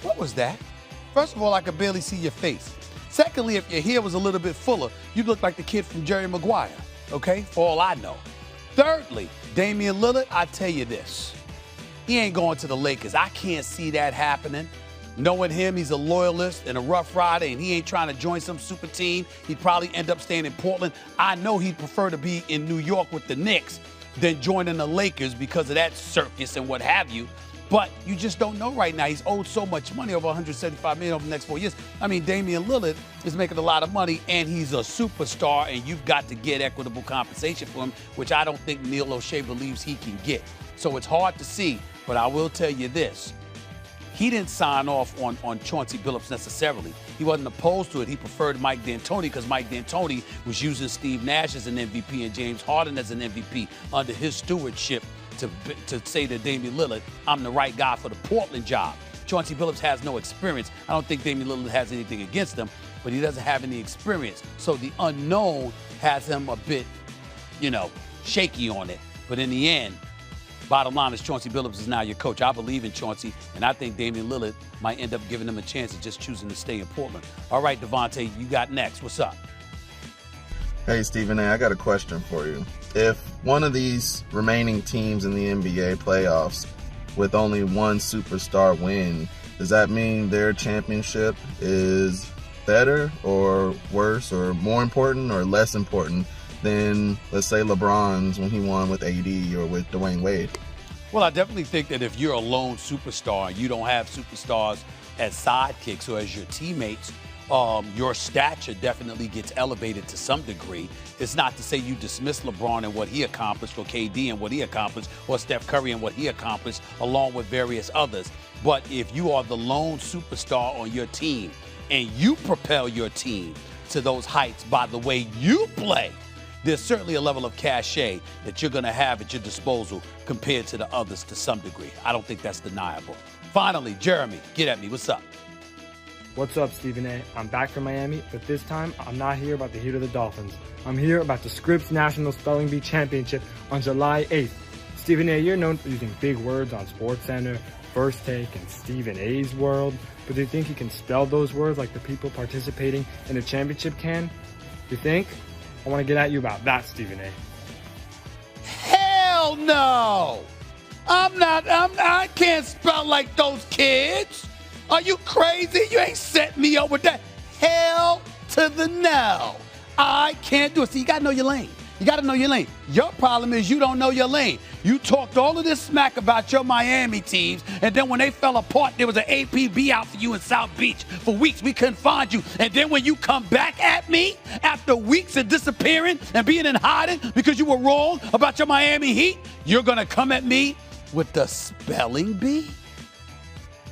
What was that? First of all, I could barely see your face. Secondly, if your hair was a little bit fuller, you'd look like the kid from Jerry Maguire, okay? For all I know. Thirdly, Damian Lillard, I tell you this. He ain't going to the Lakers. I can't see that happening. Knowing him, he's a loyalist and a rough rider, and he ain't trying to join some super team. He'd probably end up staying in Portland. I know he'd prefer to be in New York with the Knicks than joining the Lakers because of that circus and what have you. But you just don't know right now. He's owed so much money, over $175 million over the next 4 years. I mean, Damian Lillard is making a lot of money, and he's a superstar, and you've got to get equitable compensation for him, which I don't think Neil O'Shea believes he can get. So it's hard to see, but I will tell you this. He didn't sign off on Chauncey Billups necessarily. He wasn't opposed to it. He preferred Mike D'Antoni because Mike D'Antoni was using Steve Nash as an MVP and James Harden as an MVP under his stewardship to say to Damian Lillard, I'm the right guy for the Portland job. Chauncey Billups has no experience. I don't think Damian Lillard has anything against him, but he doesn't have any experience. So the unknown has him a bit, shaky on it. But in the end, bottom line is Chauncey Billups is now your coach. I believe in Chauncey, and I think Damian Lillard might end up giving him a chance of just choosing to stay in Portland. All right, Devontae, you got next. What's up? Hey, Stephen A., I got a question for you. If one of these remaining teams in the NBA playoffs with only one superstar win, does that mean their championship is better or worse or more important or less important than, let's say, LeBron's when he won with AD or with Dwayne Wade? Well, I definitely think that if you're a lone superstar and you don't have superstars as sidekicks or as your teammates, your stature definitely gets elevated to some degree. It's not to say you dismiss LeBron and what he accomplished, or KD and what he accomplished, or Steph Curry and what he accomplished, along with various others. But if you are the lone superstar on your team and you propel your team to those heights by the way you play, there's certainly a level of cachet that you're going to have at your disposal compared to the others to some degree. I don't think that's deniable. Finally, Jeremy, get at me. What's up? What's up, Stephen A? I'm back from Miami, but this time I'm not here about the heat of the Dolphins. I'm here about the Scripps National Spelling Bee Championship on July 8th. Stephen A, you're known for using big words on SportsCenter, First Take, and Stephen A's World, but do you think you can spell those words like the people participating in the championship can? You think? I want to get at you about that, Stephen A. Hell no! I can't spell like those kids. Are you crazy? You ain't set me up with that. Hell to the no. I can't do it. See, you got to know your lane. You got to know your lane. Your problem is you don't know your lane. You talked all of this smack about your Miami teams, and then when they fell apart, there was an APB out for you in South Beach. For weeks, we couldn't find you. And then when you come back at me after weeks of disappearing and being in hiding because you were wrong about your Miami Heat, you're going to come at me with the spelling bee?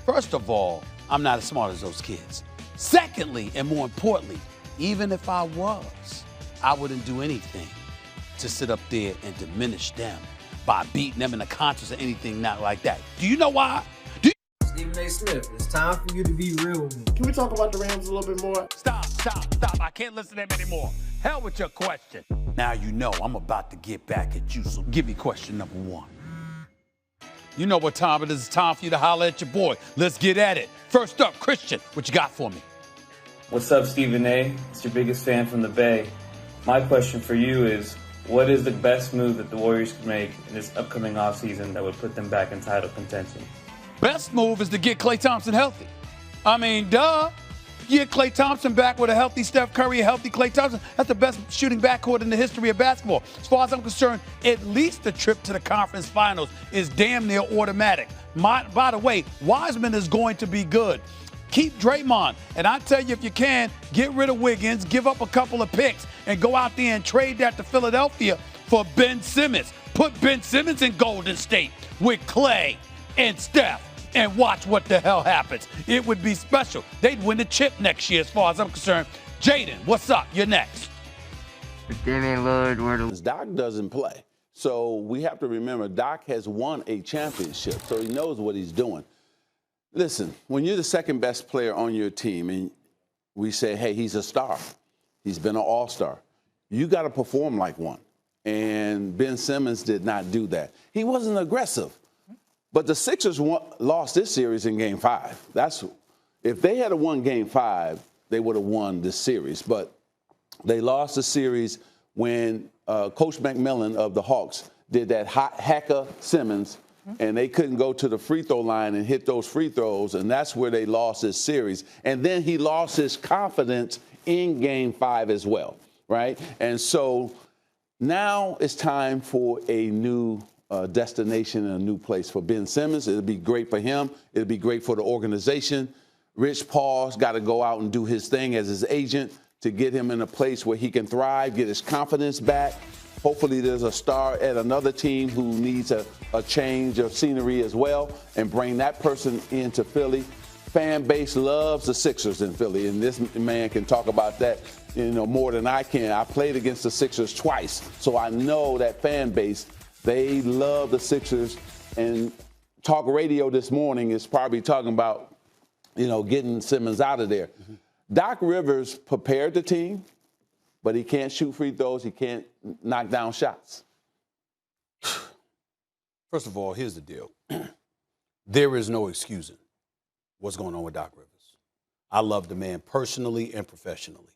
First of all, I'm not as smart as those kids. Secondly, and more importantly, even if I was, I wouldn't do anything to sit up there and diminish them by beating them in a contest or anything not like that. Do you know why? Stephen A. Smith, it's time for you to be real with me. Can we talk about the Rams a little bit more? Stop. I can't listen to them anymore. Hell with your question. Now you know I'm about to get back at you, so give me question number one. You know what time it is. It's time for you to holler at your boy. Let's get at it. First up, Christian, what you got for me? What's up, Stephen A? It's your biggest fan from the Bay. My question for you is, what is the best move that the Warriors could make in this upcoming offseason that would put them back in title contention? Best move is to get Klay Thompson healthy. I mean, duh. Get Klay Thompson back with a healthy Steph Curry, a healthy Klay Thompson. That's the best shooting backcourt in the history of basketball. As far as I'm concerned, at least the trip to the conference finals is damn near automatic. By the way, Wiseman is going to be good. Keep Draymond. And I tell you, if you can, get rid of Wiggins, give up a couple of picks, and go out there and trade that to Philadelphia for Ben Simmons. Put Ben Simmons in Golden State with Klay and Steph. And watch what the hell happens. It would be special. They'd win the chip next year as far as I'm concerned. Jaden, what's up? You're next. Damian Lillard, Doc doesn't play. So we have to remember Doc has won a championship, so he knows what he's doing. Listen, when you're the second best player on your team and we say, hey, he's a star, he's been an all-star, you got to perform like one. And Ben Simmons did not do that. He wasn't aggressive. But the Sixers lost this series in Game 5. If they had won Game 5, they would have won this series. But they lost the series when Coach McMillan of the Hawks did that hacker Simmons, and they couldn't go to the free throw line and hit those free throws, and that's where they lost this series. And then he lost his confidence in Game 5 as well, right? And so now it's time for a new destination and a new place for Ben Simmons. It'll be great for him. It'll be great for the organization. Rich Paul's got to go out and do his thing as his agent to get him in a place where he can thrive, get his confidence back. Hopefully there's a star at another team who needs a change of scenery as well, and bring that person into Philly. Fan base loves the Sixers in Philly, and this man can talk about that, more than I can. I played against the Sixers twice, so I know that fan base. They love the Sixers, and talk radio this morning is probably talking about, getting Simmons out of there. Mm-hmm. Doc Rivers prepared the team, but he can't shoot free throws. He can't knock down shots. First of all, here's the deal. There is no excusing what's going on with Doc Rivers. I love the man personally and professionally.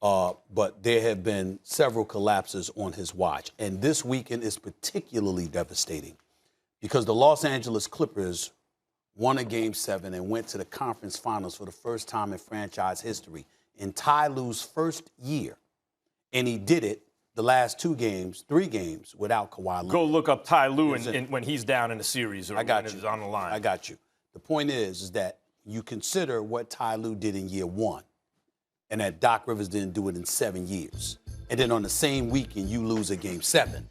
But there have been several collapses on his watch. And this weekend is particularly devastating because the Los Angeles Clippers won a Game 7 and went to the conference finals for the first time in franchise history in Ty Lue's first year. And he did it the last 3 games, without Kawhi Leonard. Go look up Ty Lue when he's down in a series or I got when you. it's on the line. I got you. The point is that you consider what Ty Lue did in year 1 and that Doc Rivers didn't do it in 7 years. And then on the same weekend, you lose a Game 7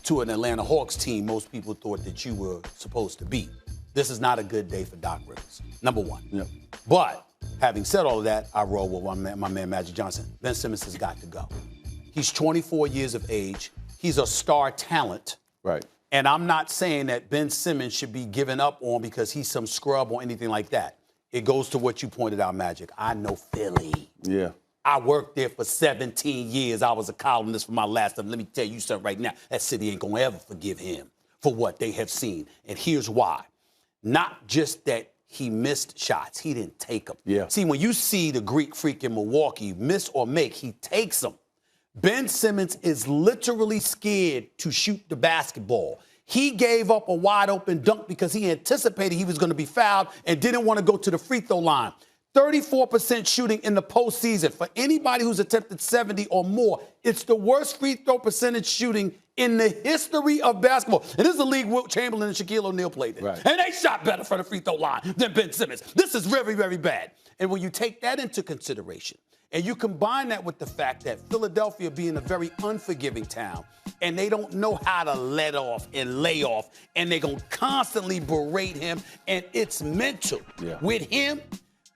to an Atlanta Hawks team most people thought that you were supposed to beat. This is not a good day for Doc Rivers, number 1. Yep. But having said all of that, I roll with my man Magic Johnson. Ben Simmons has got to go. He's 24 years of age. He's a star talent. Right. And I'm not saying that Ben Simmons should be given up on because he's some scrub or anything like that. It goes to what you pointed out, Magic. I know Philly. Yeah. I worked there for 17 years. I was a columnist for my last time. Let me tell you something right now. That city ain't going to ever forgive him for what they have seen. And here's why. Not just that he missed shots. He didn't take them. Yeah. See, when you see the Greek freak in Milwaukee miss or make, he takes them. Ben Simmons is literally scared to shoot the basketball. He gave up a wide-open dunk because he anticipated he was going to be fouled and didn't want to go to the free throw line. 34% shooting in the postseason. For anybody who's attempted 70 or more, it's the worst free throw percentage shooting in the history of basketball. And this is the league Wilt Chamberlain and Shaquille O'Neal played in. Right. And they shot better for the free throw line than Ben Simmons. This is very, very bad. And when you take that into consideration, and you combine that with the fact that Philadelphia being a very unforgiving town, and they don't know how to let off and lay off, and they're going to constantly berate him, and it's mental. Yeah. With him,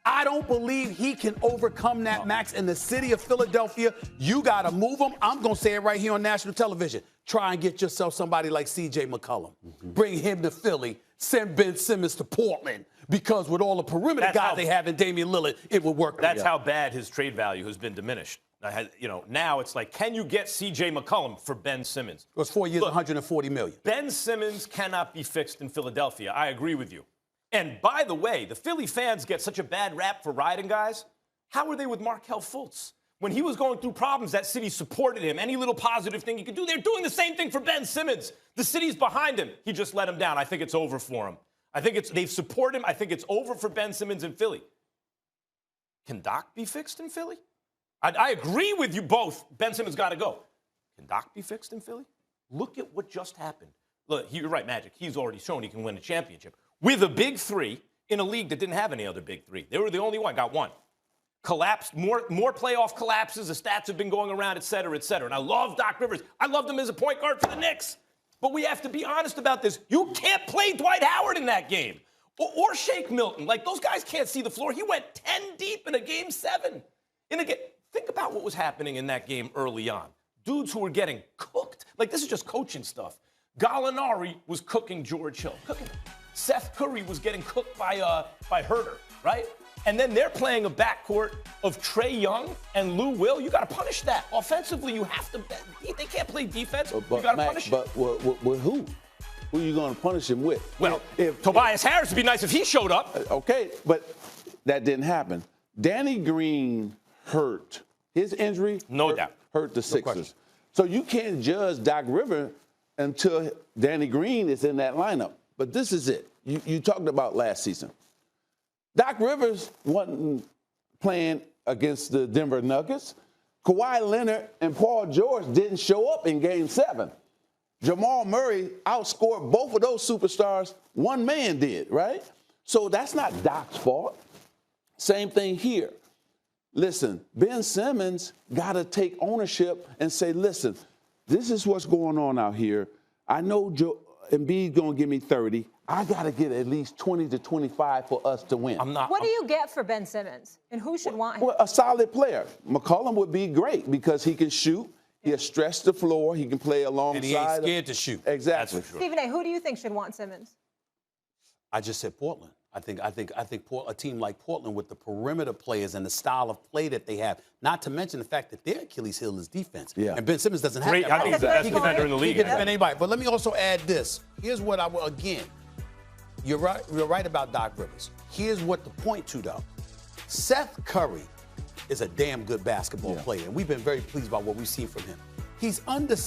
I don't believe he can overcome that, Max. In the city of Philadelphia, you got to move him. I'm going to say it right here on national television. Try and get yourself somebody like C.J. McCollum. Mm-hmm. Bring him to Philly. Send Ben Simmons to Portland. Because with all the perimeter guys they have in Damian Lillard, it would work. That's how bad his trade value has been diminished. Now it's like, can you get C.J. McCollum for Ben Simmons? It was 4 years, $140 million. Ben Simmons cannot be fixed in Philadelphia. I agree with you. And by the way, the Philly fans get such a bad rap for riding guys. How were they with Markelle Fultz? When he was going through problems, that city supported him. Any little positive thing he could do, they're doing the same thing for Ben Simmons. The city's behind him. He just let him down. I think it's over for him. They've supported him. I think it's over for Ben Simmons in Philly. Can Doc be fixed in Philly? I agree with you both. Ben Simmons got to go. Can Doc be fixed in Philly? Look at what just happened. Look, you're right, Magic. He's already shown he can win a championship. With a big 3 in a league that didn't have any other big 3. They were the only one, got 1. Collapsed, more playoff collapses. The stats have been going around, et cetera, et cetera. And I love Doc Rivers. I loved him as a point guard for the Knicks. But we have to be honest about this. You can't play Dwight Howard in that game. Or Shake Milton. Like, those guys can't see the floor. He went 10 deep in a Game 7. Think about what was happening in that game early on. Dudes who were getting cooked. Like, this is just coaching stuff. Gallinari was cooking George Hill. Seth Curry was getting cooked by Herter, right? And then they're playing a backcourt of Trae Young and Lou Will. You got to punish that. Offensively, you have to. They can't play defense. You got to punish but with who? who are you going to punish him with? Well, Tobias Harris would be nice if he showed up. Okay, but that didn't happen. Danny Green hurt. His injury hurt the Sixers. So you can't judge Doc Rivers until Danny Green is in that lineup. But this is it. You talked about last season. Doc Rivers wasn't playing against the Denver Nuggets. Kawhi Leonard and Paul George didn't show up in Game 7. Jamal Murray outscored both of those superstars. One man did, right? So that's not Doc's fault. Same thing here. Listen, Ben Simmons got to take ownership and say, listen, this is what's going on out here. I know Embiid's going to give me 30. I got to get at least 20 to 25 for us to win. What do you get for Ben Simmons? And who should want him? Well, a solid player. McCollum would be great because he can shoot. He'll stretch the floor. He can play alongside. And he ain't scared to shoot. Exactly. That's for sure. Stephen A., who do you think should want Simmons? I just said Portland. I think a team like Portland with the perimeter players and the style of play that they have, not to mention the fact that their Achilles heel is defense. Yeah. And Ben Simmons doesn't have that. I think he's the best defender in the league. He can defend anybody. But let me also add this. Here's what I will, again, you're right about Doc Rivers. Here's what to point to, though. Seth Curry is a damn good basketball player, and we've been very pleased by what we've seen from him. He's undecided.